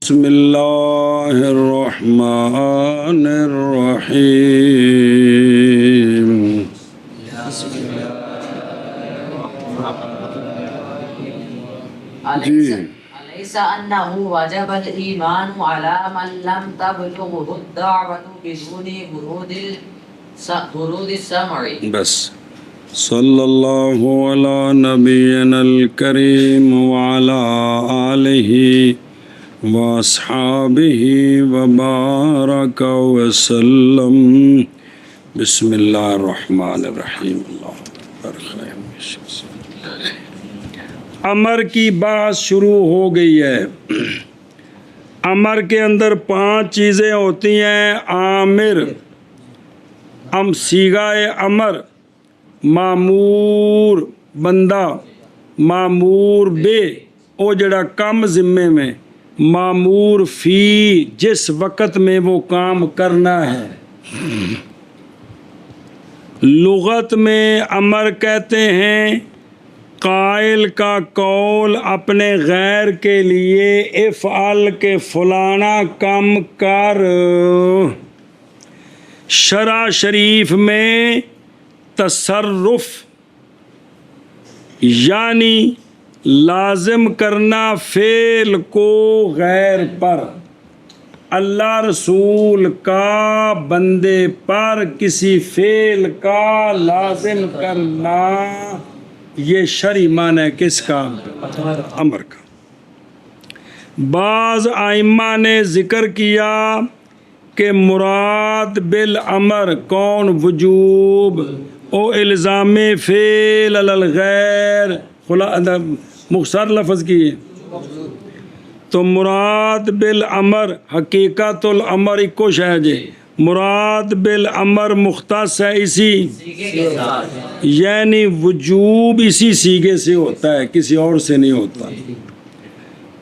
بسم اللہ الرحمن الرحیم جی أليس أنه وجب الإيمان على من لم تبلغه الدعوة بدون برود السمع بس صلی اللہ علی نبینا الکریم وعلی آلہ واصحابہ وبارک وسلم بسم اللہ الرحمن الرحیم امر کی بات شروع ہو گئی ہے۔ امر کے اندر 5 چیزیں ہوتی ہیں۔ آمر، صیغہ امر، معمور بندہ، معمور بے او جڑا کم ذمے میں، معمور فی جس وقت میں وہ کام کرنا ہے۔ لغت میں امر کہتے ہیں قائل کا قول اپنے غیر کے لیے افعل کے فلانا کم کر۔ شرع شریف میں تصرف یعنی لازم کرنا فعل کو غیر پر، اللہ رسول کا بندے پر کسی فعل کا لازم کرنا، یہ شرعی معنی ہے کس کا؟ امر کا۔ بعض ائمہ نے ذکر کیا کہ مراد بالامر کون؟ وجوب او الزام فعل علی الغیر، مختصر لفظ کیے تو مراد بالامر حقیقت الامر ایکو شے جے، مراد بالامر مختص ہے اسی، یعنی وجوب اسی سیغے سے ہوتا ہے، کسی اور سے نہیں ہوتا۔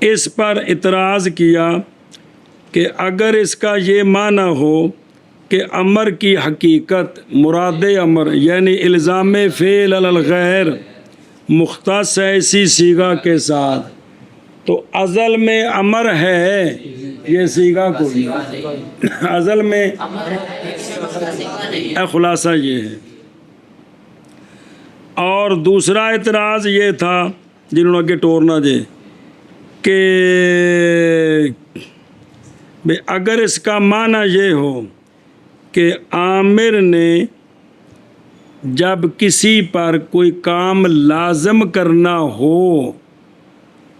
اس پر اعتراض کیا کہ اگر اس کا یہ معنی ہو کہ امر کی حقیقت مراد امر یعنی الزام فعل علی الغیر مختص ہے اسی صیغہ کے ساتھ، تو ازل میں امر ہے یہ صیغہ کو ازل میں خلاصہ یہ ہے۔ اور دوسرا اعتراض یہ تھا جنہوں نے آگے ٹورنا دے کہ اگر اس کا معنی یہ ہو کہ عامر نے جب کسی پر کوئی کام لازم کرنا ہو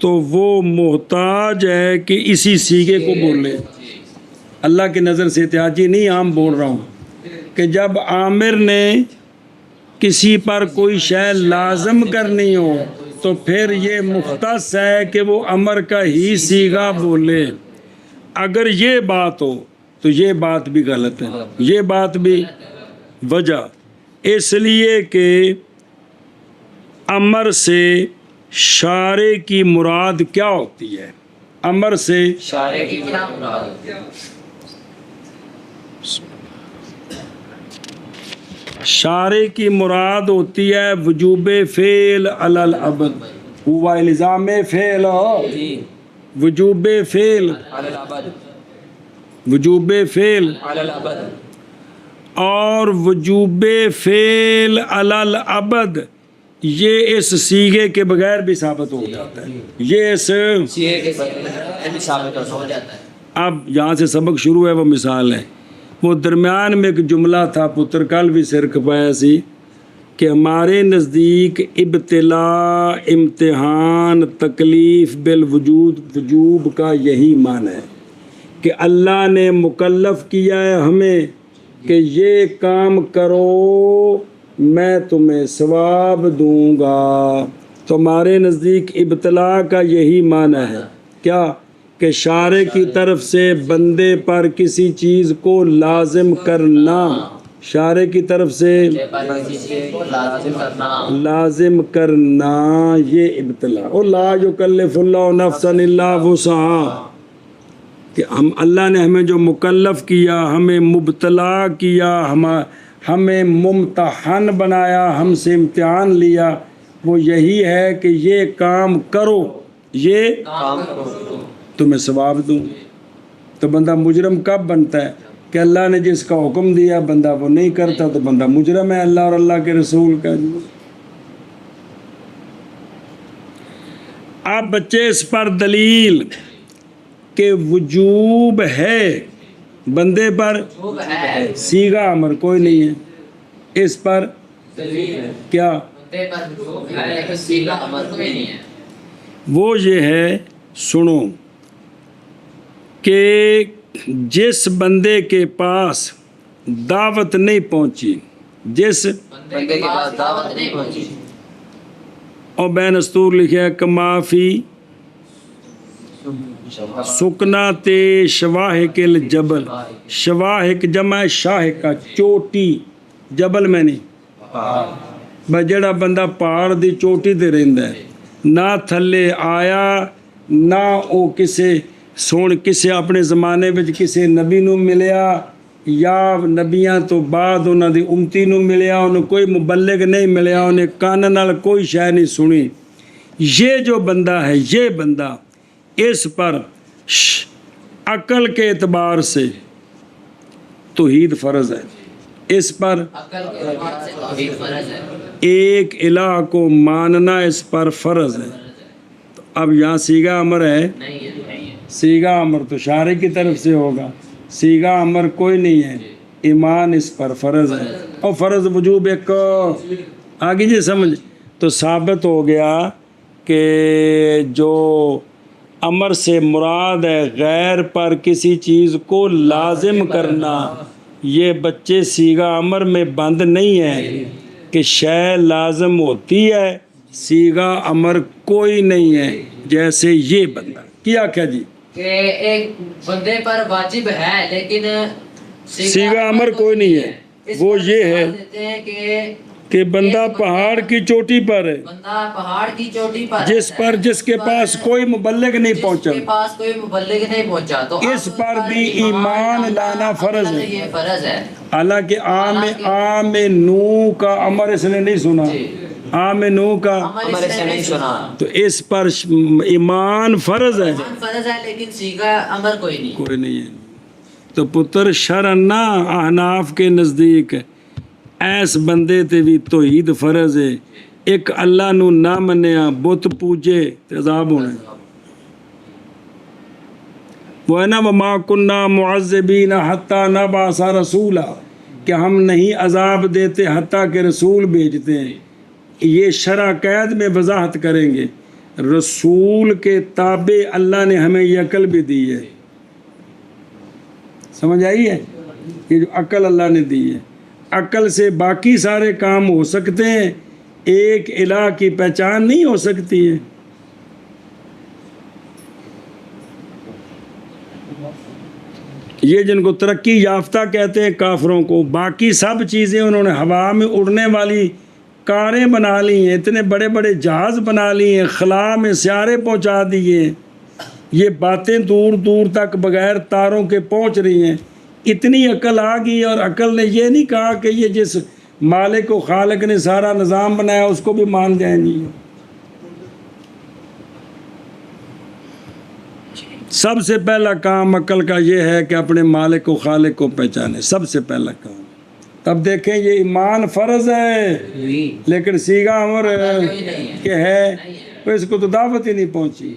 تو وہ محتاج ہے کہ اسی صیغے کو بولے۔ اللہ کی نظر سے احتیاطی نہیں عام بول رہا ہوں کہ جب عامر نے کسی پر کوئی شے لازم کرنی ہو تو پھر یہ مختص ہے کہ وہ امر کا ہی صیغہ بولے۔ اگر یہ بات ہو تو یہ بات بھی غلط ہے، یہ بات بھی وجہ اس لیے کہ امر سے شارع کی مراد کیا ہوتی ہے؟ امر سے شارع کی کیا مراد؟ شارع کی مراد ہوتی ہے وجوب فعل علی الابد، ہوا الزام فعل، وجوب فعل علی الابد، وجوب فعل علی الابد، اور وجوب فعل علی الابد یہ اس صیغے کے بغیر بھی ثابت ہو جاتا ہے، یہ اس صیغے کے بغیر بھی ثابت ہو جاتا ہے۔ اب یہاں سے سبق شروع ہے، وہ مثال ہے، وہ درمیان میں ایک جملہ تھا پتر کل بھی سر کھپایا سی کہ ہمارے نزدیک ابتلا، امتحان، تکلیف بالوجود، وجوب کا یہی معنی ہے کہ اللہ نے مکلف کیا ہے ہمیں کہ یہ کام کرو میں تمہیں ثواب دوں گا، تو ہمارے نزدیک ابتلا کا یہی معنی ہے کیا کہ شارع کی طرف سے بندے پر کسی چیز کو لازم کرنا، شارع کی طرف سے لازم کرنا یہ ابتلا، اور لا یکلف اللہ نفسا الا وسعہا، کہ ہم اللہ نے ہمیں جو مکلف کیا، ہمیں مبتلا کیا، ہمیں ممتحن بنایا، ہم سے امتحان لیا، وہ یہی ہے کہ یہ کام کرو، یہ تمہیں ثواب دوں. تو بندہ مجرم کب بنتا ہے کہ اللہ نے جس کا حکم دیا بندہ وہ نہیں کرتا تو بندہ مجرم ہے اللہ اور اللہ کے رسول کا. اب بچے اس پر دلیل کہ وجوب ہے بندے پر، وجوب ہے، صیغہ امر کوئی نہیں ہے. اس پر کیا بندے پر وجوب ہے لیکن صیغہ امر کوئی نہیں ہے. وہ یہ ہے، سنو، کہ جس بندے کے پاس دعوت نہیں پہنچی، جس بندے کے پاس دعوت نہیں پہنچی، اور بین استور لکھا ہے کمافی سکنات شواہک الجبل. شواہک جمع شاہک کا چوٹی، جبل میں نہیں، بس جڑا بندہ پہاڑ دی چوٹی تے رہندا ہے، نہ تھلے آیا نہ او کسے اپنے زمانے وچ کسے نبی نو ملیا یا نبیاں تو بعد انہاں دی امتی نو ملیا، انہوں کوئی مبلغ نہیں ملیا، انہیں کان نال کوئی شے نہیں سنی. یہ جو بندہ ہے، یہ بندہ اس پر عقل کے اعتبار سے توحید فرض ہے. اس پر عقل کے اعتبار سے توحید فرض ہے. ایک الہ کو ماننا اس پر فرض ہے. تو اب یہاں صیغہ امر ہے، نہیں ہے، نہیں ہے. صیغہ امر تو شارع کی طرف سے ہوگا، صیغہ امر کوئی نہیں ہے، ایمان اس پر فرض ہے. اور فرض وجوب ایک آگے جی سمجھ. تو ثابت ہو گیا کہ جو امر سے مراد ہے غیر پر کسی چیز کو لازم کرنا، یہ بچے صیغہ امر میں بند نہیں ہے کہ شے لازم ہوتی ہے، صیغہ امر کوئی نہیں ہے. جیسے یہ بندہ کیا کیا جی، کہ ایک بندے پر واجب ہے لیکن صیغہ امر کوئی نہیں ہے. اس وہ پر یہ ہے مثال دیتے ہیں کہ بندہ پہاڑ کی چوٹی پر ہے، بندہ پہاڑ کی چوٹی پر جس کے پاس کوئی مبلغ نہیں پہنچا، جس کے پاس کوئی مبلغ نہیں پہنچا، تو اس پر بھی ایمان لانا فرض ہے. یہ فرض ہے. حالانکہ عام نو کا امر اس نے نہیں سنا، عام نو کا امر اس نے نہیں سنا، تو اس پر ایمان فرض ہے، فرض ہے لیکن صیغہ امر کوئی نہیں. کوئی نہیں ہے. تو پتر شرعن نہ احناف کے نزدیک ایس بندے تے بھی توحید فرض ہے. ایک اللہ نو نہ منیا، بت پوجے تے عذاب ہونا ہے. وہ ہے نا وما کننا معذبین حتی نبعث رسولا، کہ ہم نہیں عذاب دیتے حتیٰ کہ رسول بھیجتے ہیں. یہ شرع قید میں وضاحت کریں گے. رسول کے تابع اللہ نے ہمیں یہ عقل بھی دی ہے، سمجھ آئی ہے؟ یہ جو عقل اللہ نے دی ہے، عقل سے باقی سارے کام ہو سکتے ہیں، ایک الہ کی پہچان نہیں ہو سکتی ہے. یہ جن کو ترقی یافتہ کہتے ہیں کافروں کو، باقی سب چیزیں انہوں نے ہوا میں اڑنے والی کاریں بنا لی ہیں، اتنے بڑے بڑے جہاز بنا لی ہیں، خلا میں سیارے پہنچا دیے ہیں. یہ باتیں دور دور تک بغیر تاروں کے پہنچ رہی ہیں. اتنی عقل آ گئی، اور عقل نے یہ نہیں کہا کہ یہ جس مالک و خالق نے سارا نظام بنایا اس کو بھی مان جائیں گی. سب سے پہلا کام عقل کا یہ ہے کہ اپنے مالک و خالق کو پہچانے، سب سے پہلا کام. تب دیکھیں یہ ایمان فرض ہے لیکن صیغہ امر کہ ہے تو اس کو تو دعوت ہی نہیں پہنچی.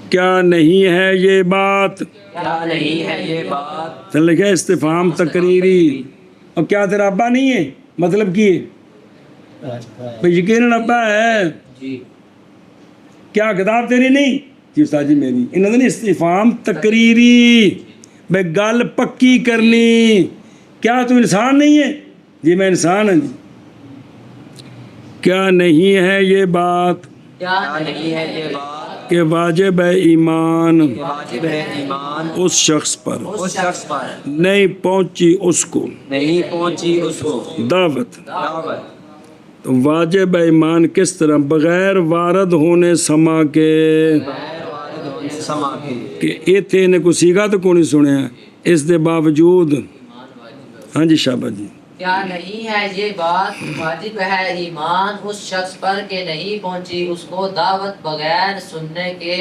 کیا نہیں ہے یہ بات، کیا نہیں ہے یہ بات، تو لکھا استفہام تقریری. اور کیا تیرا ابا نہیں ہے، مطلب کی ہے یقیناً ابا ہے. جی کیا کتاب تیری نہیں، جی استاد جی میری. انہوں نے استفہام تقریری، بھائی گل پکی کرنی. کیا تو انسان نہیں ہے، جی میں انسان ہوں. کیا نہیں ہے یہ بات کیا نہیں ہے یہ بات کہ واجب ہے ایمان واجب ہے ایمان اس شخص پر اس شخص پر نہیں پہنچی اس کو نہیں پہنچی اس کو دعوت. دعوت. تو واجب ہے ایمان کس طرح، بغیر وارد ہونے سما کے، سما کہ ایتھے نے کو سیگا تو کو نہیں سنیا، اس دے باوجود. ہاں جی شابہ جی. کیا نہیں ہے یہ بات واجب ہے ایمان اس شخص پر کہ نہیں پہنچی اس کو دعوت بغیر سننے کے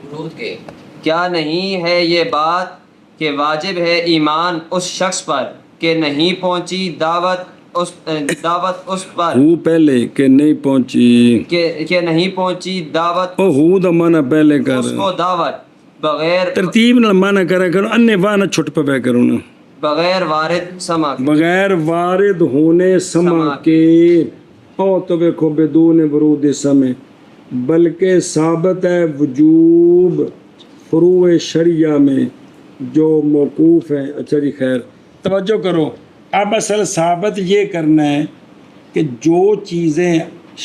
ورود کے؟ کیا نہیں ہے یہ بات کہ واجب ہے ایمان اس شخص پر کہ نہیں پہنچی دعوت اس پر ہو پہلے کہ نہیں پہنچی، کہ نہیں پہنچی دعوت او ہو دا مانا پہلے کر، اس کو دعوت بغیر ترتیب نال مانا کرا کرو، انے وانا چھٹ پہ کرو نا، بغیر وارد سما کے بغیر وارد ہونے سما کے، او تو دیکھو بدون ورود سمے، بلکہ ثابت ہے وجوب فروع شریعہ میں جو موقوف ہیں۔ اچھا جی خیر، توجہ کرو، اب اصل ثابت یہ کرنا ہے کہ جو چیزیں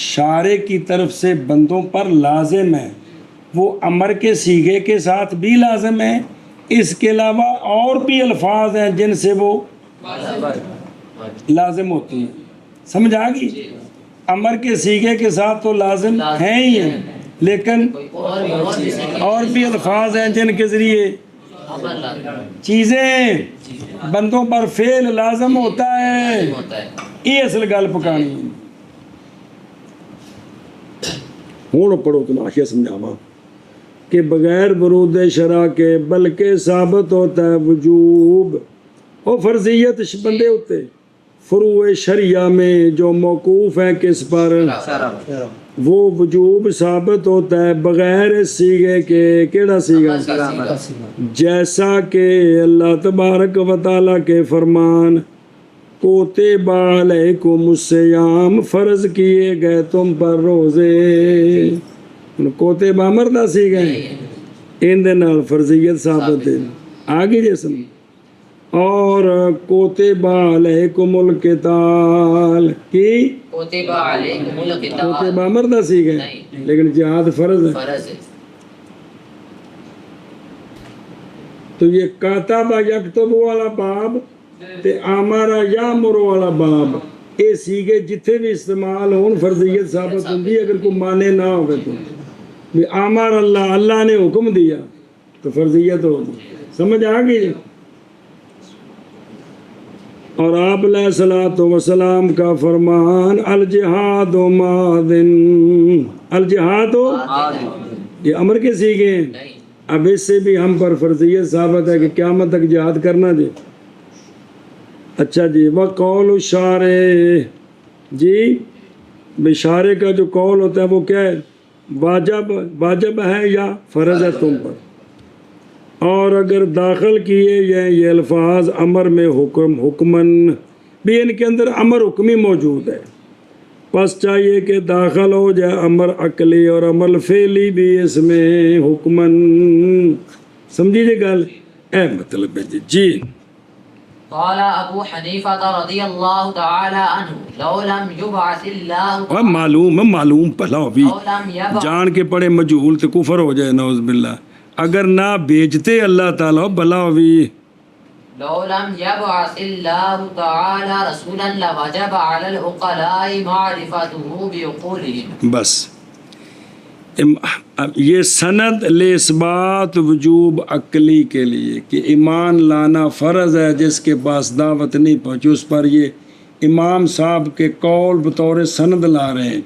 شارع کی طرف سے بندوں پر لازم ہیں وہ امر کے صیغے کے ساتھ بھی لازم ہیں، اس کے علاوہ اور بھی الفاظ ہیں جن سے وہ لازم ہوتی ہیں، سمجھ آ گئی؟ امر کے صیغے کے ساتھ تو لازم ہیں ہی ہیں، لیکن اور بھی الفاظ ہیں جن کے ذریعے چیزیں بندوں پر فعل لازم ہوتا ہے، یہ اصل گل پکانی ہے۔ ہوں پڑھو تم آشیا سمجھاوا کہ بغیر ورود شرع کے بلکہ ثابت ہوتا ہے وجوب اور فرضیت بندے ہوتے فروع شریعہ میں جو موقوف ہے کس پر، وہ وجوب ثابت ہوتا ہے بغیر صیغے کے، کیڑا صیغہ؟ جیسا کہ اللہ تبارک و تعالیٰ کے فرمان کوتب علیکم الصیام فرض کیے گئے تم پر روزے، کوتب امر دا صیغہ ہے، ان دے نال فرضیت ثابت ہے، آگے جیسا اور کوتب علیکم القتال کی کوتب علیکم القتال کوتب امر دا صیغہ ہے لیکن جہاد فرض ہے، فرض ہے۔ تو یہ کاتب یکتب والا باب تے امر یامر والا باب، یہ سیگے جتھے بھی استعمال ہون فرضیت ثابت ہوندی، اگر کوئی مانے نہ ہوگا تو بھی امر اللہ، اللہ نے حکم دیا تو فرضیت ہوگی، سمجھ آ گئی؟ اور آپ علیہ الصلوۃ والسلام کا فرمان الجہاد ماذن، الجہاد یہ امر کے سیگے ہیں، اب اس سے بھی ہم پر فرضیت ثابت ہے کہ قیامت تک جہاد کرنا جی۔ اچھا جی، وقول الشارع، جی بشارے کا جو قول ہوتا ہے وہ کیا ہے؟ واجب ہے یا فرض ہے تم پر، اور اگر داخل کیے یہ الفاظ امر میں حکمن بھی، ان کے اندر امر حکمی موجود ہے، پس چاہیے کہ داخل ہو جائے امر عقلی اور عمل فعلی بھی اس میں حکمن، سمجھی جی گل؟ اے مطلب ہے جی۔ قال ابو حنیفہ رضی اللہ تعالی عنہ لو لم یبعث اللہ اور معلوم پہلا بھی لو لم یبعث جان کے پڑے مجہول تو کفر ہو جائے، نعوذ باللہ، اگر نہ بھیجتے اللہ تعالیٰ بلا بھی، لو لم يبعث الله تعالى رسولا لوجب على العقلاء معرفته بعقولهم۔ بس یہ سند لإثبات وجوب عقلی کے لیے کہ ایمان لانا فرض ہے، جس کے پاس دعوت نہیں پہنچی اس پر یہ امام صاحب کے قول بطور سند لا رہے ہیں۔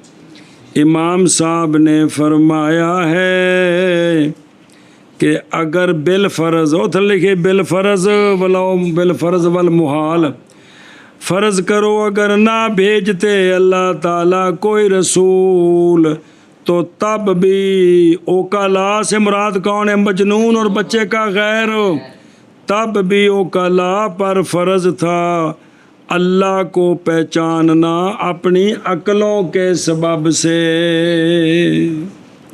امام صاحب نے فرمایا ہے کہ اگر بالفرض ہو تو لکھے بالفرض ولو بالفرض والمحال، فرض کرو اگر نہ بھیجتے اللہ تعالیٰ کوئی رسول تو تب بھی اوکلا سے مراد کون ہے؟ مجنون اور بچے کا غیر، تب بھی اوکلا پر فرض تھا اللہ کو پہچاننا اپنی عقلوں کے سبب سے،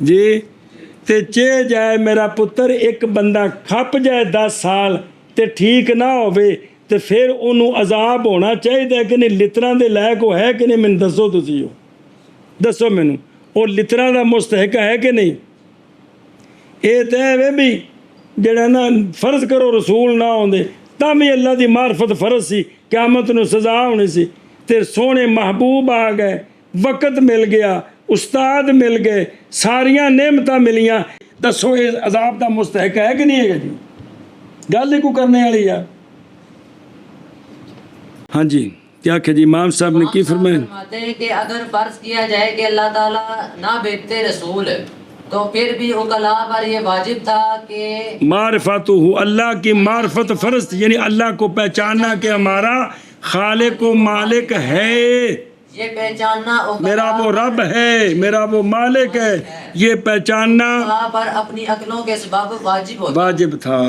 جی تے چے جائے میرا پتر ایک بندہ کھپ جائے 10 سال تے ٹھیک نہ ہوئے تے پھر انہوں عذاب ہونا چاہیے کہ نہیں؟ لتراں دے لائق وہ ہے کہ نہیں؟ میں دسو تسی ہو، دسو مینوں وہ لتراں دا مستحق ہے کہ نہیں؟ یہ تو ہے بھی جڑا نا فرض کرو رسول نہ ہوندے تاں بھی اللہ دی معرفت فرض سی، قیامت نو سزا ہونی سی، تے سونے محبوب آ گئے، وقت مل گیا، استاد مل گئے، ساریاں نعمتاں ملیاں، دسو یہ عذاب دا مستحق ہے کہ نہیں ہے جی؟ گل ہی کو کرنے والی ہے۔ ہاں جی کیا کہ جی امام صاحب نے کی فرمایا؟ فرماتے ہیں کہ اگر فرض کیا جائے کہ اللہ تعالیٰ نہ بھیجتے رسول تو پھر بھی عقلاء پر یہ واجب تھا کہ معرفت اللہ کی معرفت فرض تھی، یعنی اللہ کو پہچاننا کہ ہمارا خالق و مالک ہے، یہ پہچاننا میرا وہ رب ہے، میرا وہ مالک ہے، یہ پہچاننا عقلاء پر اپنی عقلوں کے سبب واجب ہوتا واجب تھا۔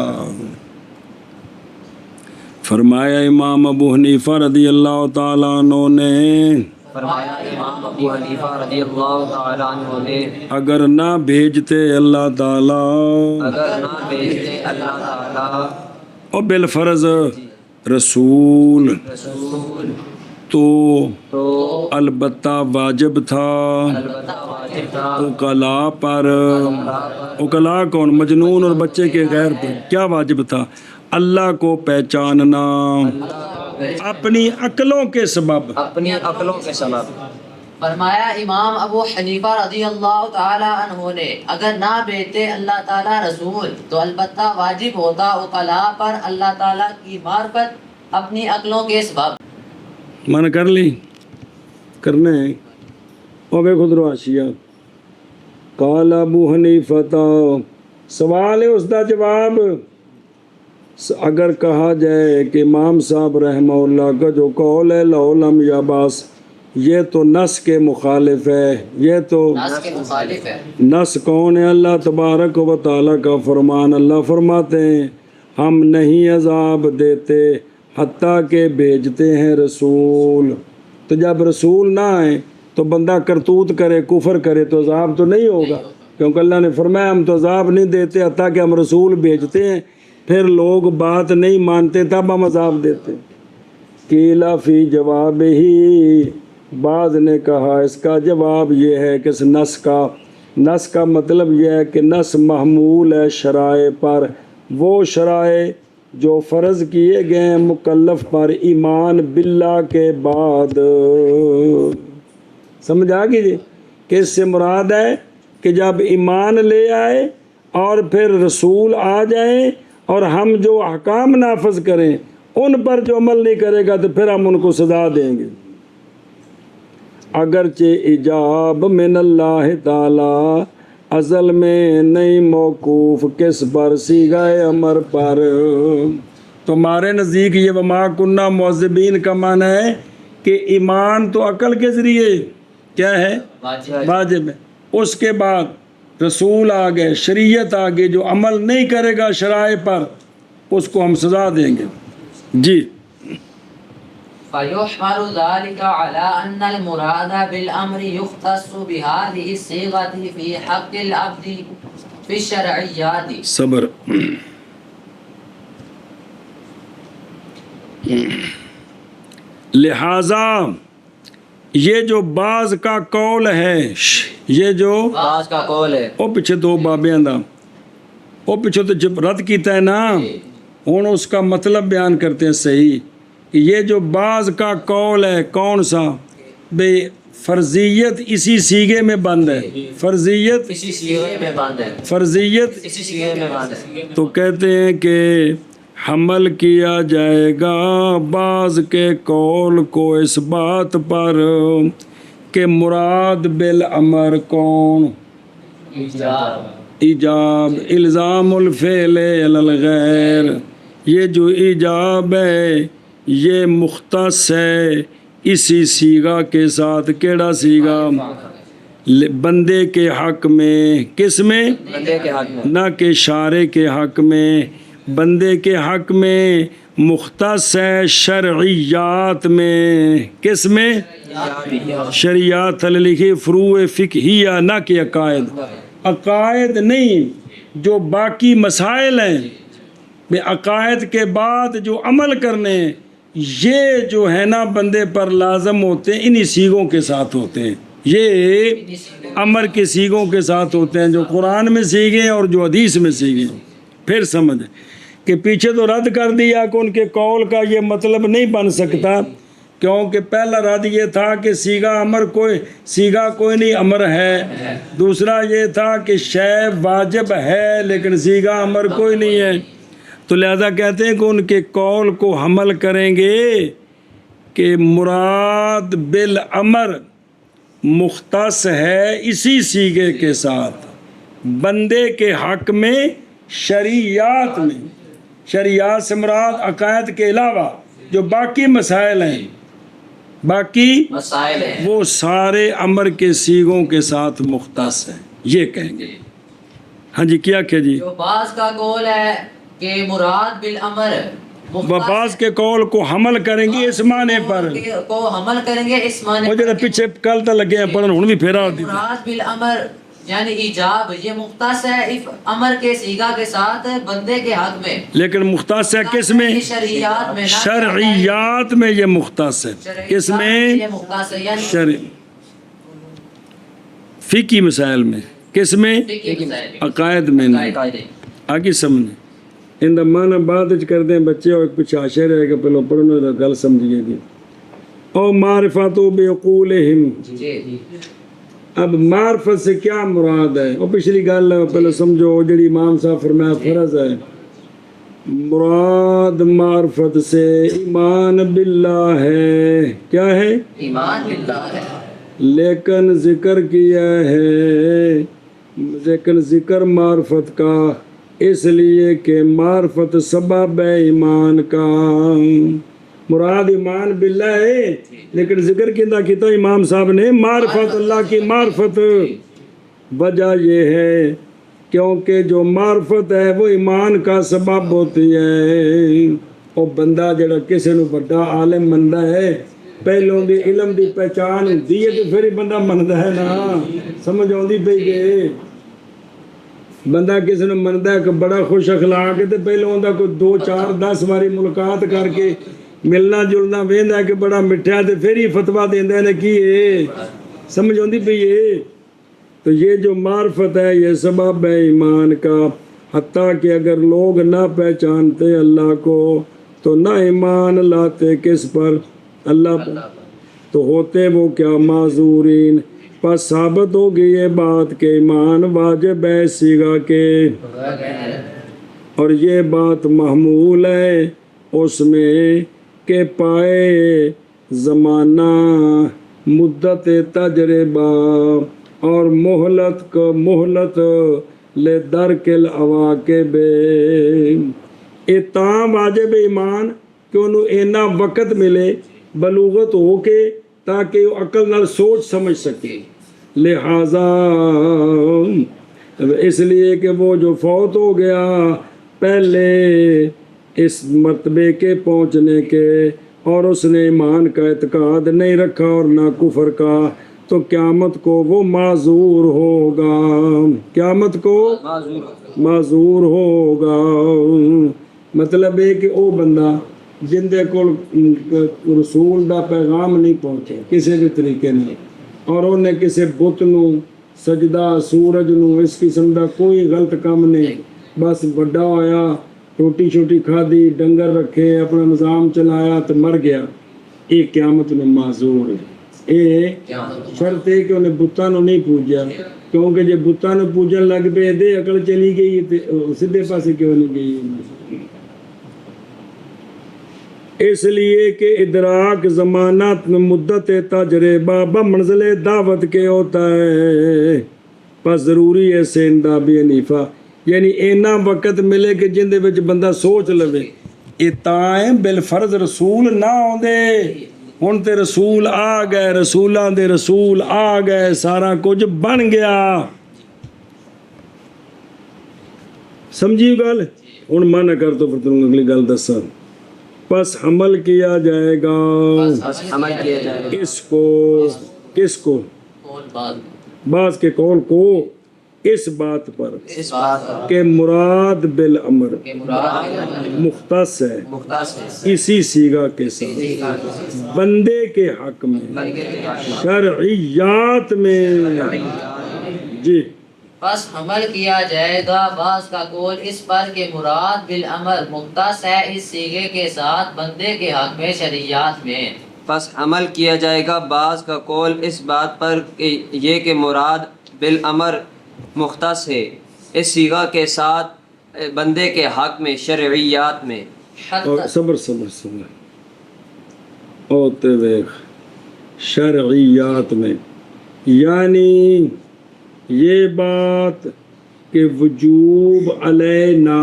فرمایا امام ابو حنیفہ رضی اللہ تعالیٰ عنہ نے فرمایا امام ابو حنیفہ رضی اللہ تعالیٰ عنہ نے اگر نہ بھیجتے اللہ تعالیٰ اگر نہ بھیجتے اللہ تعالیٰ اور بالفرض رسول رسول تو تو البتہ واجب تھا البتہ واجب تھا عقلاء پر، عقلاء کون؟ مجنون اور بچے کے غیر پر کیا واجب تھا؟ اللہ کو پہچاننا اپنی عقلوں کے سبب، اپنی عقلوں کے سبب۔ فرمایا امام ابو حنیفہ رضی اللہ تعالیٰ عنہ نے اگر نہ بھیجتے اللہ تعالیٰ رسول تو البتہ واجب ہوتا عقلاء پر اللہ تعالیٰ کی معرفت اپنی عقلوں کے سبب۔ من کر لی کرنے اور بے خود رواشیہ قال ابو حنیفہ، سوال ہے اس دا جواب، اگر کہا جائے کہ امام صاحب رحمہ اللہ کا جو قول ہے لو لم یبعث، یہ تو نص کے مخالف ہے، یہ تو ناس کے مخالف ہے۔ نص کون ہے؟ اللہ تبارک و تعالیٰ کا فرمان، اللہ فرماتے ہیں ہم نہیں عذاب دیتے حتیٰ کہ بھیجتے ہیں رسول۔ تو جب رسول نہ آئے تو بندہ کرتوت کرے، کفر کرے تو عذاب تو نہیں ہوگا، کیونکہ اللہ نے فرمایا ہم تو عذاب نہیں دیتے حتیٰ کہ ہم رسول بھیجتے ہیں، پھر لوگ بات نہیں مانتے تب ہم عذاب دیتے۔ قیل فی جواب ہی، بعض نے کہا اس کا جواب یہ ہے کہ اس نص کا مطلب یہ ہے کہ نص محمول ہے شرائع پر، وہ شرائع جو فرض کیے گئے ہیں مکلف پر ایمان باللہ کے بعد۔ سمجھ آ گئی جی کہ اس سے مراد ہے کہ جب ایمان لے آئے اور پھر رسول آ جائیں اور ہم جو احکام نافذ کریں ان پر جو عمل نہیں کرے گا تو پھر ہم ان کو سزا دیں گے۔ اگرچہ ایجاب من اللہ تعالی ازل میں نہیں موقوف کس پر؟ صیغہ امر پر۔ تمہارے نزدیک یہ وما کنہ معذبین کا معنی ہے کہ ایمان تو عقل کے ذریعے کیا ہے؟ واجب ہے، اس کے بعد رسول آ گئے، شریعت آ گئی، جو عمل نہیں کرے گا شرائع پر اس کو ہم سزا دیں گے۔ جی فَيُحْمَلُ ذَلِكَ عَلَىٰ أَنَّ الْمُرَادَ بِالْأَمْرِ يُخْتَصُّ بِهَٰذِهِ الصِّيغَةِ فِي حَقِّ الْعَبْدِ فِي الشَّرْعِيَّاتِ۔ صبر۔ لہذا یہ جو بعض کا قول ہے، یہ جو بعض کا قول ہے، وہ پیچھے دو بابیاں دا وہ پیچھے تو جب رد کیتا ہے نا، ہوں اس کا مطلب بیان کرتے ہیں صحیح کہ یہ جو بعض کا قول ہے کون سا؟ بے فرضیت اسی سیغے میں بند ہے، فرضیت اسی صیغے میں بند ہے، فرضیت اسی صیغے میں بند ہے۔ تو کہتے ہیں کہ حمل کیا جائے گا بعض کے قول کو اس بات پر کہ مراد بالامر کون؟ ایجاب، الزام الفعل علی الغیر۔ یہ جو ایجاب ہے یہ مختص ہے اسی صیغہ کے ساتھ۔ کیڑا صیغہ؟ بندے کے حق میں، کس میں؟ بندے کے حق میں، نہ کہ شارع کے حق میں، بندے کے حق میں مختص ہے شرعیات میں۔ کس میں؟ شریعت لکھی فروع فقہیہ، نہ کہ عقائد۔ عقائد نہیں، جو باقی مسائل ہیں بے عقائد کے بعد جو عمل کرنے ہیں یہ جو ہے نا بندے پر لازم ہوتے ہیں، انہی سیغوں کے ساتھ ہوتے ہیں، یہ امر کے سیغوں کے ساتھ ہوتے ہیں جو قرآن میں سیغے اور جو حدیث میں سیغے۔ پھر سمجھ کہ پیچھے تو رد کر دیا کہ ان کے قول کا یہ مطلب نہیں بن سکتا، کیونکہ پہلا رد یہ تھا کہ سیغہ کوئی نہیں امر ہے، دوسرا یہ تھا کہ شے واجب ہے لیکن سیغہ امر کوئی نہیں ہے، تو لہذا کہتے ہیں کہ ان کے قول کو حمل کریں گے کہ مراد بالامر مختص ہے اسی سیغے کے ساتھ بندے کے حق میں شرعیات میں. شرعیات سے مراد عقائد کے علاوہ جو باقی مسائل ہیں، باقی مسائل ہیں، وہ سارے امر کے سیغوں کے ساتھ مختص ہیں، یہ کہیں گے. ہاں جی، کیا کہ جی جو بعض کا قول ہے کہ مراد بالامر بعض کے قول کو حمل کریں گے اس معنی پر، کو حمل کریں گے اس معنی وہ جڑے پیچھے کل تک لگے ہیں پڑھن ہن بھی پھیرا ہوتی مراد بالامر یعنی ایجاب، یہ مختص ہے امر کے صیغہ کے ساتھ بندے کے حق میں، لیکن مختص ہے کس میں؟ شرعیات میں، شرعیات میں یہ مختص ہے. کس میں؟ یہ مختص ہے یعنی شرع فقہی مسائل میں. کس میں؟ فقہی مسائل میں، عقائد میں نہیں. قاعدے. آگے سمجھیں ان دا معنی بعد وچ کر دیں بچے، اور کچھ آشے رہے گا پہلو پڑھنے دا گل سمجھیے گی. او معرفت بعقولہم، جی اب معرفت سے کیا مراد ہے؟ وہ پچھلی گل پہلے سمجھو جڑی امام صاحب فرمایا فرض ہے. مراد معرفت سے ایمان باللہ ہے. کیا ہے؟ ایمان باللہ ہے، لیکن ذکر کیا ہے، لیکن ذکر معرفت کا اس لیے کہ معرفت سبب ہے ایمان کا. مراد ایمان باللہ ہے، لیکن ذکر کیندہ کیتا امام صاحب نے معرفت، اللہ کی معرفت. وجہ یہ ہے کیونکہ جو معرفت ہے وہ ایمان کا سبب ہوتی ہے. اور بندہ جڑا کسی نو بڑا عالم مندا ہے، پہلوں دی علم دی پہچان ہوندی ہے تو پھر ہی بندہ مندا ہے نا. سمجھ آندی پئی کہ بندہ کسی نے مندا ہے کہ بڑا خوش اخلاق ہے تو پہلوں اوندا کوئی 2 4 10 باری ملاقات کر کے ملنا جلنا ویندا ہے کہ بڑا مٹھا تے پھر ہی فتویٰ دیندا ہے کہ یہ سمجھ آندی پئی ہے. تو یہ جو معرفت ہے یہ سبب ہے ایمان کا. حتیٰ کہ اگر لوگ نہ پہچانتے اللہ کو تو نہ ایمان لاتے کس پر؟ اللہ پر. تو ہوتے وہ کیا؟ معذورین. پس ثابت ہوگی یہ بات کہ ایمان واجب ہے صیغہ کے، اور یہ بات محمول ہے اس میں کہ پائے زمانہ مدت تجربہ اور مہلت کو مہلت لے درک العواقب. تاں واجب ایمان کہ انہوں اینا وقت ملے بلوغت ہو کے تاکہ وہ عقل نال سوچ سمجھ سکے. لہذا اس لیے کہ وہ جو فوت ہو گیا پہلے اس مرتبے کے پہنچنے کے اور اس نے ایمان کا اعتقاد نہیں رکھا اور نہ کفر کا، تو قیامت کو وہ معذور ہوگا. قیامت کو معذور ہوگا. مطلب ہے کہ وہ بندہ جن دے کول رسول دا پیغام نہیں پہنچے کسی بھی طریقے نے، اور انہیں کسی بت نو سجدہ سورج نو اس قسم دا کوئی غلط کام نہیں، بس بڑا ہویا روٹی شوٹی کھادی ڈنگر رکھے اپنا نظام چلایا تو مر گیا، یہ قیامت میں معذور ہے. یہ شرط ہے کہ انہیں بتاں نو نہیں پوجیا، کیونکہ جب بتاں نو پوجن لگ پے دے عقل چلی گئی تے سیدھے پاسے کیوں نہیں گئی؟ اس لیے کہ ادراک زمانت میں مدت تجربہ بمنزل دعوت کے ہوتا ہے. پس ضروری ہے سیندا بھی حنیفہ یعنی اینا وقت ملے کہ جن دے وچ بندہ سوچ لوے. یہ تائیں بالفرض رسول نہ ہوندے، ہن تے رسول آ گئے، رسولاں دے رسول آ گئے، سارا کچھ بن گیا. سمجھی گل؟ ہن منع کر تو پھر تمہیں اگلی گل دساں. پس حمل کیا جائے گا عمل کیا جائے گا اس کو، کس کو؟ قول بعض بعض کے قول کو اس بات پر اس بات پر کہ مراد بالامر کہ مراد مختص ہے مختص ہے اسی صیغہ کے ساتھ بندے کے حق میں شرعیات میں. جی پس حمل کیا جائے گا بعض کا قول اس پر کہ مراد بالامر مختص ہے اس صیغے کے ساتھ بندے کے حق میں شرعیات میں. پس عمل کیا جائے گا بعض کا قول اس بات پر کہ یہ کہ مراد بالامر مختص ہے اس صیغہ کے ساتھ بندے کے حق میں شرعیات میں. اور صبر صبر صبر ہوتے ہوئے شرعیات میں، یعنی یہ بات کہ وجوب علینا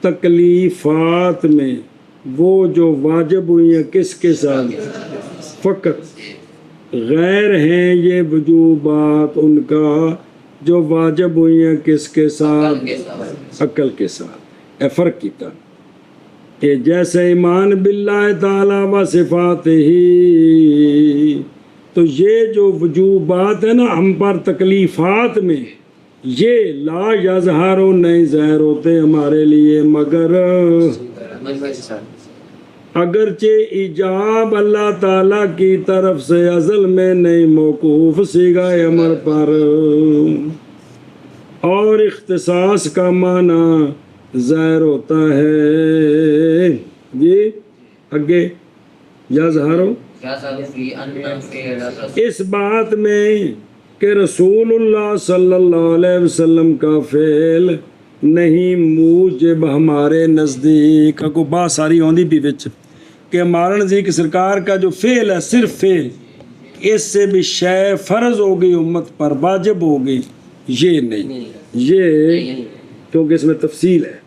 تکلیفات میں وہ جو واجب ہوئی ہیں کس کے ساتھ؟ فقط غیر ہیں یہ وجوبات ان کا جو واجب ہوئی ہیں کس کے ساتھ؟ عقل کے ساتھ۔ اے فرق کیتا کہ جیسے ایمان باللہ تعالی و صفات ہی، تو یہ جو وجوبات ہیں نا ہم پر تکلیفات میں، یہ لا یظہر نہیں ظاہر ہوتے ہمارے لیے مگر اگرچہ ایجاب اللہ تعالیٰ کی طرف سے ازل میں نہیں موقوف صیغہ امر پر، اور اختصاص کا معنی ظاہر ہوتا ہے یہ آگے یظہرو اس بات میں کہ رسول اللہ صلی اللہ علیہ وسلم کا فعل نہیں موجب ہمارے نزدیک کو بات ساری ہوندی بھی وچ کہ ہمارے نزدیک سرکار کا جو فعل ہے صرف فعل، اس سے بھی شے فرض ہو گئی امت پر، واجب ہو گئی، یہ نہیں، یہ کیونکہ اس میں تفصیل ہے،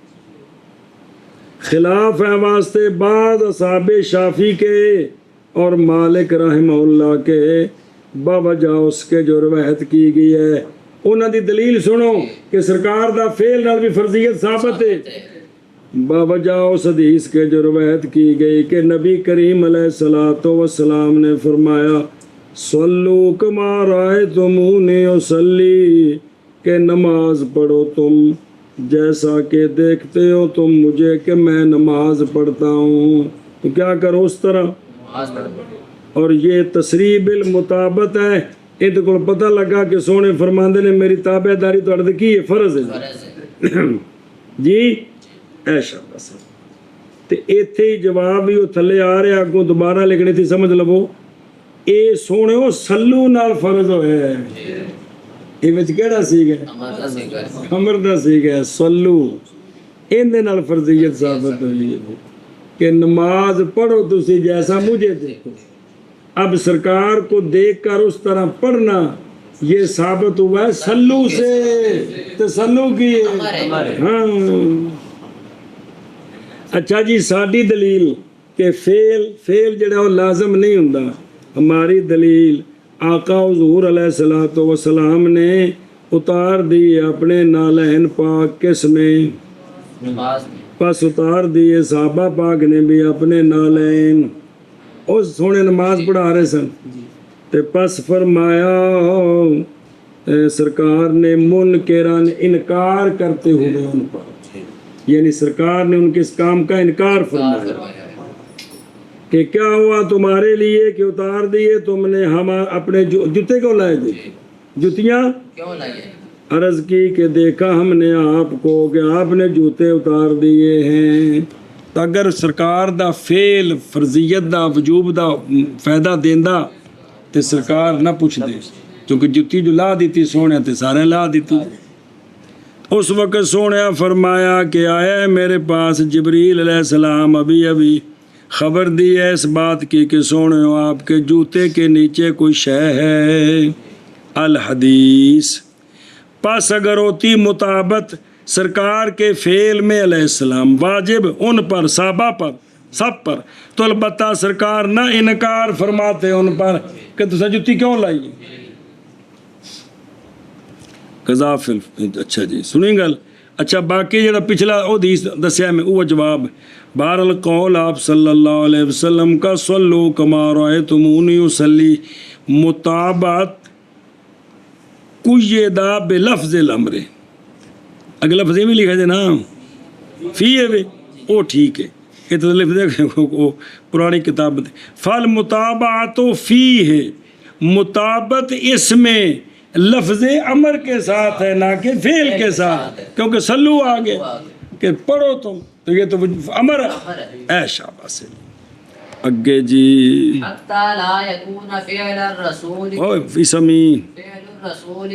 خلاف ہے واسطے بعض اصحاب شافعی کے اور مالک رحمہ اللہ کے باوجہ اس کے جو روایت کی گئی ہے انہاں دی دلیل سنو کہ سرکار دا فعل نال بھی فرضیت ثابت ہے، باوجہ اس حدیث کے جو روایت کی گئی کہ نبی کریم علیہ الصلوۃ والسلام نے فرمایا صلو کما رأیتمونی اصلی، کہ نماز پڑھو تم جیسا کہ دیکھتے ہو تم مجھے کہ میں نماز پڑھتا ہوں، تو کیا کرو اس طرح۔ اور یہ تصریح بالمطابت ہے، یہ تو پتہ لگا کہ سونے فرماندے نے میری تابع داری تو عرض کی ہے فرض ہے جی ایشا بس تے ایتھے ہی جواب بھی وہ تھلے آ رہے اگوں دوبارہ لکھنی تھی سمجھ لو، اے سونے ہو سلو نال فرض ہوئے ہے، یہ وچ کیڑا سیگا امر دا سیگا سلو، ان دے نال فرضیت ثابت ہوئی ہے کہ نماز پڑھو تسی جیسا مجھے دیکھو۔ اب سرکار کو دیکھ کر اس طرح پڑھنا یہ ثابت ہوا ہے سلو سے، تسلو کی ہاں۔ اچھا جی ساڈی دلیل کہ فعل جڑا وہ لازم نہیں ہوندا، ہماری دلیل آقا حضور علیہ الصلوۃ والسلام نے اتار دی اپنے نالین پاک کس میں، پس اتار دیے صحابہ پاک نے بھی اپنے نالین، اس سونے نماز پڑھا رہے سن، تے پس فرمایا سرکار نے منکران انکار کرتے ہوئے ان پر، یعنی سرکار نے ان کے اس کام کا انکار فرمایا کہ کیا ہوا تمہارے لیے کہ اتار دیے تم نے ہم اپنے جوتے کیوں لائے تھے، جوتیاں کیوں لائے؟ عرض کی کہ دیکھا ہم نے آپ کو کہ آپ نے جوتے اتار دیے ہیں۔ تو اگر سرکار دا فعل فرضیت دا وجوب دا فائدہ دیندا تے سرکار نہ پوچھ دے، کیونکہ جتی جو لا دیتی سونے تے سارے لا دیتی۔ اس وقت سونے فرمایا کہ آیا ہے میرے پاس جبریل علیہ السلام، ابھی خبر دی ہے اس بات کی کہ سونے آپ کے جوتے کے نیچے کوئی شے ہے، الحدیث۔ پس اگر ہوتی مطابت سرکار کے فعل میں علیہ السلام واجب ان پر صحابہ پر سب پر، تو البتہ سرکار نہ انکار فرماتے ان پر کہ تسا جتی کیوں لائی قذافل۔ اچھا جی سنیں گل، اچھا باقی جڑا پچھلا حدیث دسیا میں وہ جواب، بہر القول آپ صلی اللہ علیہ وسلم کا صلو کما رأیتمونی اصلی مطابعت قیدہ بلفظ الامر، اگر لفظ میں لکھا جائے نا فی ہے وہ ٹھیک ہے، یہ تو لفظ پرانی کتاب فال مطابعت فی ہے، مطابت اس میں لفظ امر کے ساتھ ہے نہ کہ فعل کے ساتھ، کیونکہ سلو آگے کہ پڑھو تم، تو یہ تو امر ہے۔ شاباش اگے جی حتی لا یکون فعل الرسول اسمی فعل الرسول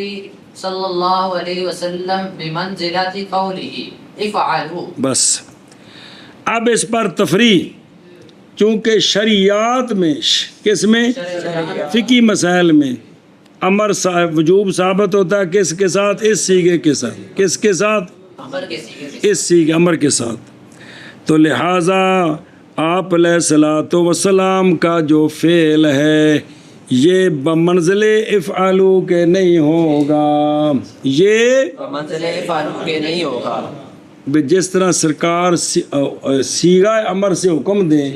صلی اللہ علیہ وسلم بمنزلت قولہ افعلوا۔ بس اب اس پر تفریح چونکہ شریعت میں کس میں فقی مسائل میں امر وجوب ثابت ہوتا ہے کس کے ساتھ؟ اس سیغے کے ساتھ. کس کے ساتھ؟ اس سیغے امر کے ساتھ. تو لہٰذا آپ علیہ الصلوۃ والسلام کا جو فعل ہے یہ بمنزل افعلوا کے نہیں ہوگا. یہ منزل فالو کے نہیں ہوگا. جس طرح سرکار سیغہ امر سے حکم دیں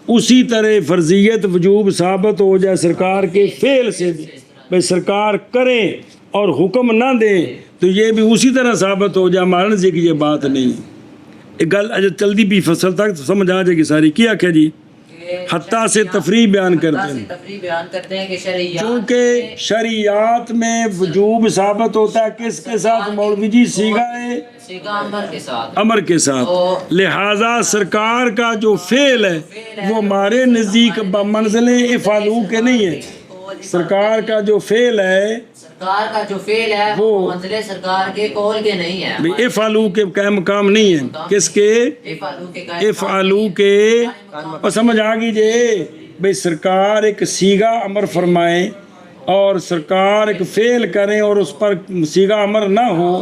اسی طرح فرضیت وجوب ثابت ہو جائے سرکار کے فعل سے بھی. بھئی سرکار کریں اور حکم نہ دیں تو یہ بھی اسی طرح ثابت ہو جائے. ہمارے نزدیک یہ بات نہیں. ایک گل جلدی بھی فصل تک سمجھ آ جائے گی ساری. کیا کیا جی؟ حتیٰ سے تفریح بیان کرتے ہیں چونکہ شریعت میں وجوب ثابت ہوتا ہے کس کے ساتھ؟ مولوی جی سیغہ امر کے ساتھ. لہٰذا سرکار کا جو فعل ہے وہ ہمارے نزدیک بمنزل افعلوا کے نہیں ہے. سرکار کا جو فعل ہے وہ منزل سرکار کے قول کے نہیں ہے. افعلوا کے قائم مقام نہیں ہے. کس کے؟ افعلوا کے. اور سمجھ آ گئی جی. بھئی سرکار ایک سیغہ امر فرمائیں اور سرکار ایک فعل کریں اور اس پر سیغہ امر نہ ہو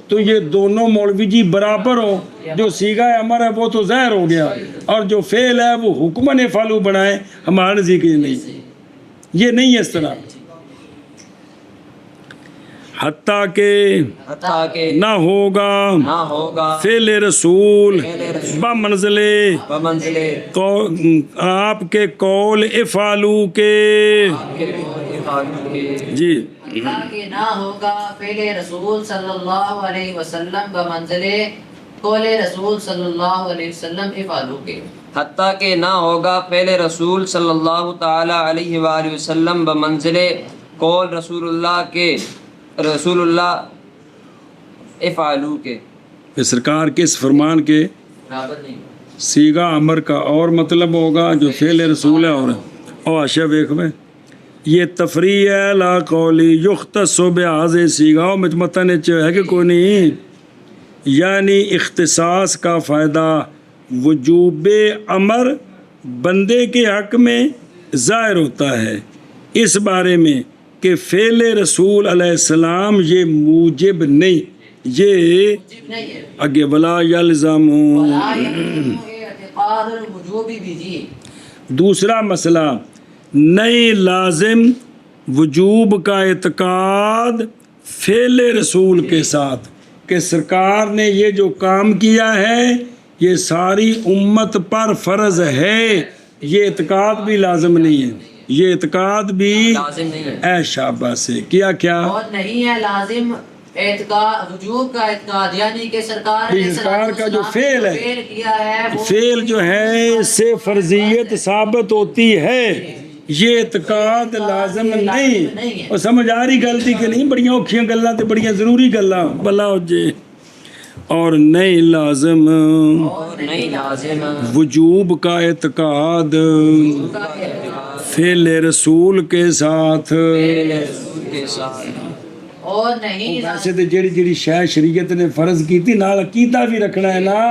تو یہ دونوں مولوی جی برابر ہو. جو سیغہ امر ہے وہ تو ظاہر ہو گیا اور جو فعل ہے وہ حکمن افعلوا بنائیں. ہمارے نزدیک یہ نہیں ہے اس طرح. حتیٰ کہ نہ ہوگا فعل رسول بمنزل آپ کے قول افعلوا کے. جی کہ نہ ہوگا فعل رسول صلی اللہ علیہ وسلم بمنزل قول رسول صلی اللہ علیہ وسلم افعلوا کے. حتیٰ کہ نہ ہوگا فعل رسول صلی اللہ تعالی علیہ وآلہ وسلم بمنزل قول رسول اللہ افعلوا کے. سرکار کے اس فرمان کے سیغہ امر کا اور مطلب ہوگا جو فعل رسول ہے. اور حاشیہ دیکھ میں یہ تفریح ہے لا قولی یختص بہذا سیغہ میں متن ہے کہ کوئی نہیں. یعنی اختصاص کا فائدہ وجوب امر بندے کے حق میں ظاہر ہوتا ہے اس بارے میں کہ فعل رسول علیہ السلام یہ موجب نہیں. یہ آگے ولا یلزم. دوسرا مسئلہ نہیں لازم وجوب کا اعتقاد فعل رسول کے ساتھ کہ سرکار نے یہ جو کام کیا ہے یہ ساری امت پر فرض ہے. یہ اعتقاد بھی لازم نہیں ہے. یہ اعتقاد بھی اے شاباش سے کیا اور نہیں ہے لازم اعتقاد وجوب کا اعتقاد. یعنی کہ سرکار کا جو فعل ہے فعل جو ہے اس سے فرضیت ثابت ہوتی ہے. یہ اعتقاد لازم نہیں. اور سمجھ آ رہی غلطی کہ نہیں؟ بڑیاں اوکھیاں گلاں تے بڑیاں ضروری گلاں بلا ہو جے. اور نہیں لازم وجوب کا اعتقاد فعل رسول کے ساتھ. اور نہیں ویسے تو جڑی شے شریعت نے فرض کی تھی نال عقیدہ بھی رکھنا ہے نا.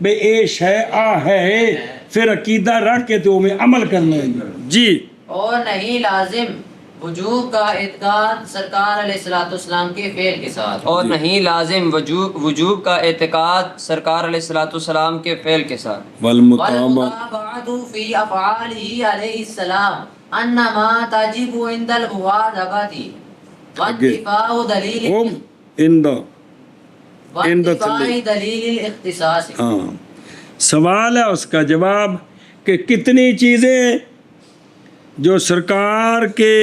بے اے شے آ ہے پھر عقیدہ رکھ کے تو میں عمل کرنا ہے. جی اور نہیں لازم وجوب کا اعتقاد سرکار علیہ الصلوۃ والسلام کے فعل کے ساتھ. اور نہیں لازم وجوب کا اعتقاد سرکار علیہ الصلوۃ والسلام کے فعل کے ساتھ. والمتابعۃ فی افعالہ علیہ السلام انما تجب عند المواظبۃ وانتفاء دلیل الاختصاص. سوال ہے اس کا جواب کہ کتنی چیزیں جو سرکار کے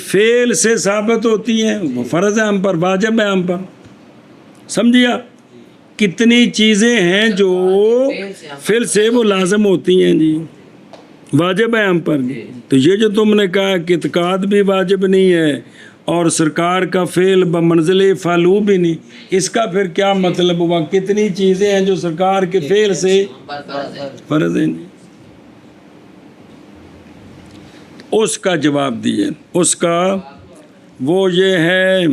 فعل سے ثابت ہوتی ہیں وہ فرض ہے ہم پر، واجب ہے ہم پر. سمجھیا؟ کتنی چیزیں ہیں جو فعل سے وہ لازم ہوتی ہیں جی واجب ہے ہم پر. تو یہ جو تم نے کہا کہ اعتقاد بھی واجب نہیں ہے اور سرکار کا فعل بمنزل افعلوا بھی نہیں، اس کا پھر کیا مطلب ہوا؟ کتنی چیزیں ہیں جو سرکار کے فعل سے فرض ہیں. اس کا جواب دیے. اس کا وہ یہ ہے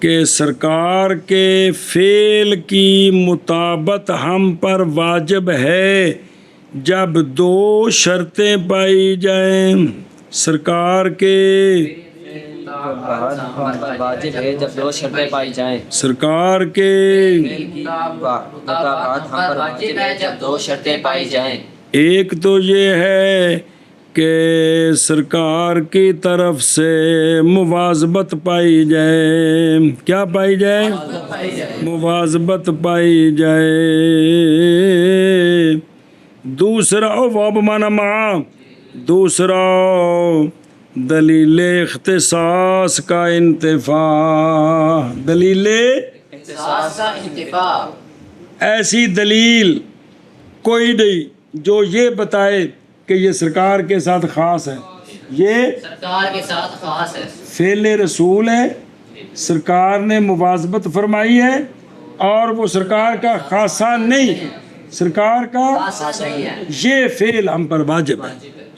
کہ سرکار کے فعل کی مطابقت ہم پر واجب ہے جب دو شرطیں پائی جائیں سرکار کے واجب ہے جب دو شرطیں پائی جائیں سرکار کے مطابقت ہم پر واجب ہے جب دو شرطیں پائی جائیں ایک تو یہ ہے کہ سرکار کی طرف سے مواظبت پائی جائے. کیا پائی جائے؟ مواظبت پائی جائے. دوسرا واب مانا ماں دوسرا دلیل اختصاص کا انتفاع. دلیل اختصاص کا انتفاع. ایسی دلیل کوئی نہیں جو یہ بتائے کہ یہ سرکار کے ساتھ خاص ہے. یہ سرکار کے ساتھ خاص ہے. فعل رسول ہے. سرکار نے مواظبت فرمائی ہے اور وہ سرکار کا خاصہ نہیں سرکار کا خاصہ نہیں ہے. یہ فعل ہم پر واجب ہے.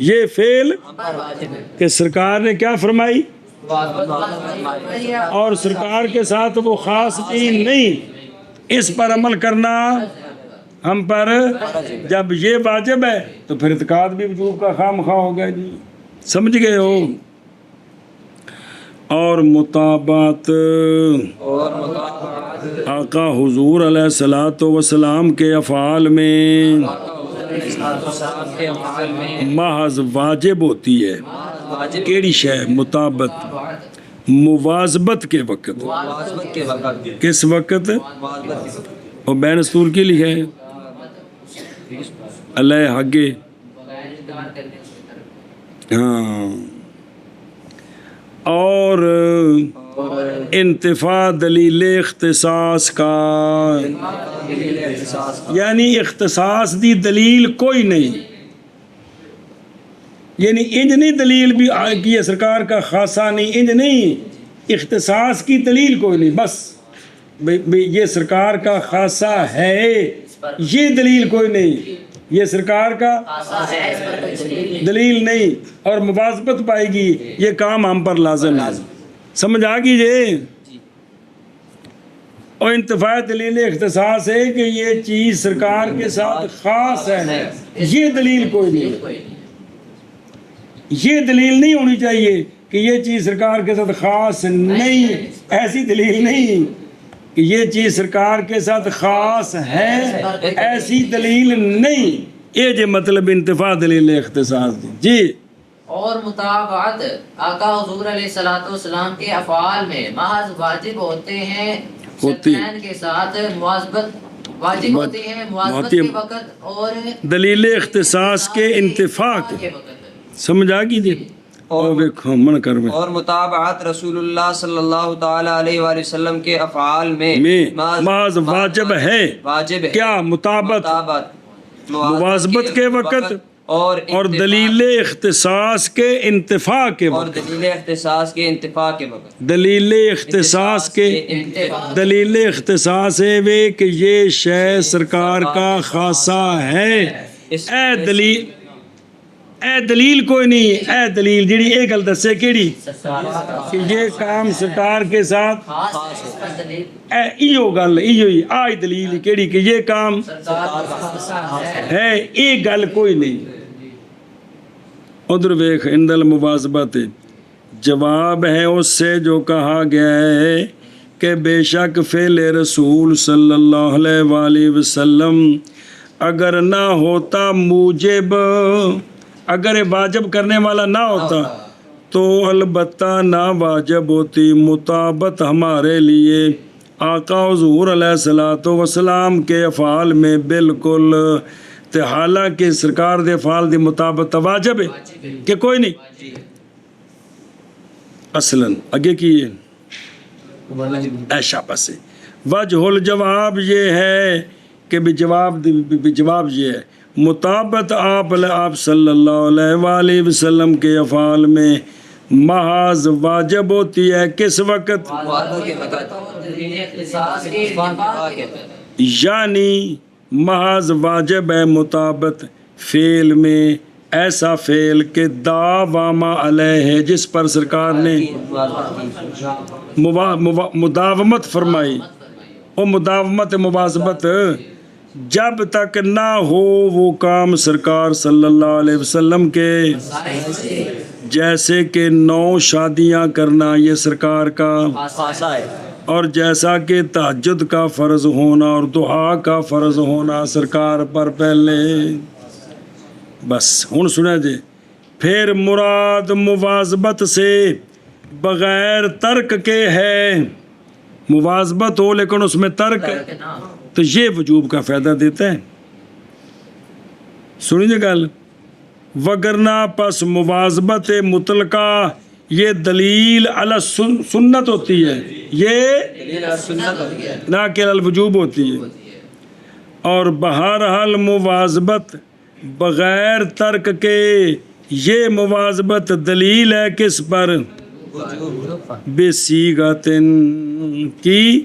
یہ فعل ہم پر واجب ہے. کہ سرکار نے کیا فرمائی اور اور سرکار کے ساتھ وہ خاص چیز نہیں. اس پر عمل کرنا ہم پر جب یہ واجب ہے تو پھر اعتقاد بھی وجوب کا خواہ مخواہ ہو گیا. جی سمجھ گئے ہو. اور مطابقت آقا حضور علیہ الصلوۃ والسلام کے افعال میں محض واجب ہوتی ہے. کیڑی شے؟ مطابقت مواظبت کے وقت. کس وقت؟ اور بین سطور کی لکھا ہے اللہ حگے. ہاں. اور انتفاع دلیل اختصاص کا یعنی اختصاص دی دلیل کوئی نہیں. یعنی انج نہیں دلیل بھی کی سرکار کا خاصہ نہیں انج نہیں اختصاص کی دلیل کوئی نہیں. بس یہ سرکار کا خاصہ ہے یہ دلیل کوئی نہیں. یہ سرکار کا دلیل نہیں اور مواظبت پائے گی یہ کام ہم پر لازم ہے. سمجھ آ گئی اور انتفاع دلیل اختصاص ہے کہ یہ چیز سرکار کے ساتھ خاص ہے. یہ دلیل کوئی نہیں. یہ دلیل نہیں ہونی چاہیے کہ یہ چیز سرکار کے ساتھ خاص نہیں. ایسی دلیل نہیں کہ یہ چیز سرکار کے ساتھ خاص ہے. ایسی دلیل نہیں. یہ جو مطلب انتفاع دلیل اختصاص دی. جی اور مطابقت آقا حضور علیہ الصلوۃ والسلام کے افعال میں محض واجب ہوتے ہیں. شرطین کے ساتھ مواظبت واجب ہوتے ہیں مواظبت کے وقت اور دلیل اختصاص کے انتفاع کے وقت. سمجھ آ گئی. اور مطابعت رسول اللہ صلی اللہ تعالی علیہ وآلہ وسلم کے افعال میں محض واجب ہے. واجب ہے. کیا؟ مطابقت مواظبت کے وقت اور دلیل اختصاص کے انتفاع کے اور وقت. دلیل اختصاص کے انتفاع کے وقت. دلیل اختصاص کے دلیل اختصاص ہے وہ کہ یہ شے سرکار کا خاصہ ہے. اے دلیل کوئی نہیں. اے دلیل جڑی یہ گل دسے کیڑی کہ یہ کام سرکار کے ساتھ ایو گل ایو ہی آج دلیل کیڑی کہ یہ کام ہے. یہ گل کوئی نہیں. ادھر ویکھ عند المواظبت جواب ہے اس سے جو کہا گیا ہے کہ بے شک فعل رسول صلی اللہ علیہ وآلہ وسلم اگر نہ ہوتا موجب اگر واجب کرنے والا نہ ہوتا تو البتہ نہ واجب ہوتی مطابقت ہمارے لیے آقا حضور علیہ الصلوۃ والسلام کے افعال میں بالکل. تے حالانکہ سرکار دے افعال دی مطابقت واجب ہے کہ کوئی نہیں. اصلاً اگے کی ایشا پسے وجہ الجواب یہ ہے کہ جواب یہ ہے مطابقت آپ صلی اللہ علیہ وآلہ وسلم کے افعال میں محض واجب ہوتی ہے. کس وقت؟ یعنی محض واجب ہے مطابقت فعل میں ایسا فعل کہ داوامہ علیہ ہے جس پر سرکار نے مداومت فرمائی. اور مداومت مواظبت جب تک نہ ہو وہ کام سرکار صلی اللہ علیہ وسلم کے، جیسے کہ 9 شادیاں کرنا یہ سرکار کا، خاصا ہے، اور جیسا کہ تہجد کا فرض ہونا اور دعا کا فرض ہونا سرکار پر پہلے۔ بس ہن سنا جی، پھر مراد مواظبت سے بغیر ترک کے ہے، مواظبت ہو لیکن اس میں ترک تو یہ وجوب کا فائدہ دیتا ہے۔ سنیے گل، وگرنہ پس مواظبت مطلقہ یہ دلیل علی سنت ہوتی ہے، یہ نہ کہ الوجوب ہوتی ہے، اور بہرحال مواظبت بغیر ترک کے یہ مواظبت دلیل ہے کس پر؟ بصیغۃ کی،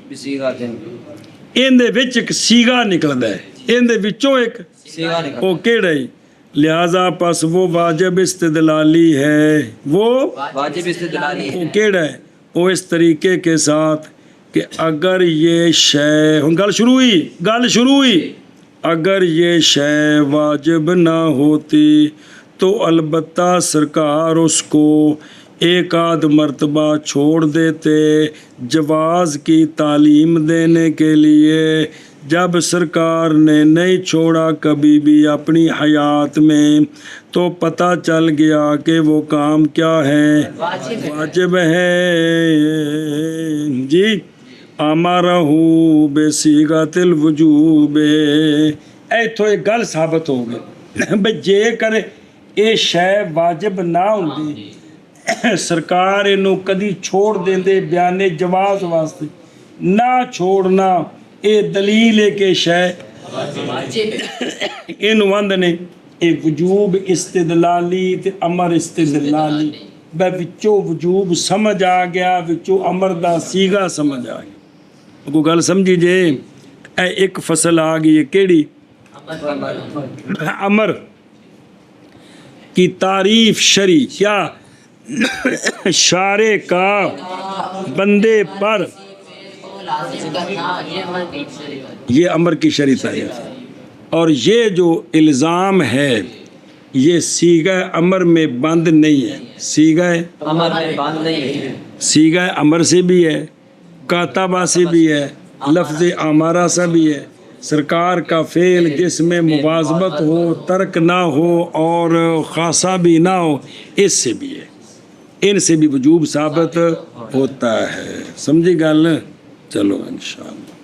ان دے وچ ایک سیگا نکلدا ہے، ان دے وچوں ایک او کیڑا ہے، لہذا پس وہ واجب استدلالی ہے، وہ واجب استدلالی وہ کیڑا ہے، وہ اس طریقے کے ساتھ کہ اگر یہ شے، ہن گل شروع ہوئی، اگر یہ شے واجب نہ ہوتی تو البتہ سرکار اس کو ایک آدھ مرتبہ چھوڑ دیتے جواز کی تعلیم دینے کے لیے۔ جب سرکار نے نہیں چھوڑا کبھی بھی اپنی حیات میں تو پتہ چل گیا کہ وہ کام کیا ہے، واجب ہے جی۔ امرہ بصیغۃ الوجوب، ایتھوں ایک گل ثابت ہو گئی بھئی جے کرے اے شے واجب نہ ہوندی سرکار اینوں کدی چھوڑ دیندے بیانے جواز واسطے، نہ چھوڑنا اے دلیل ہے کہ شے اینوں آندے نے اے وجوب استدلالی تے امر استدلالی، بے وچوں وجوب سمجھ آ گیا، وچوں امر دا سیگا سمجھ آ گیا۔ کوئی گل سمجھی جے؟ اے ایک فصل آ گئی ہے کیڑی؟ امر کی تعریف شرعی، کیا شارع کا بندے پر، یہ امر کی شرعی تعریف ہے، اور یہ جو الزام ہے یہ صیغہ امر میں بند نہیں ہے، صیغہ امر میں بند نہیں ہے، صیغہ امر سے بھی ہے، کاتبہ سے بھی ہے، لفظ امارہ سے بھی ہے، سرکار کا فعل جس میں مواظبت ہو، ترک نہ ہو اور خاصہ بھی نہ ہو، اس سے بھی ہے، ان سے بھی وجوب ثابت ہوتا ہے۔ سمجھی گل؟ چلو انشاءاللہ۔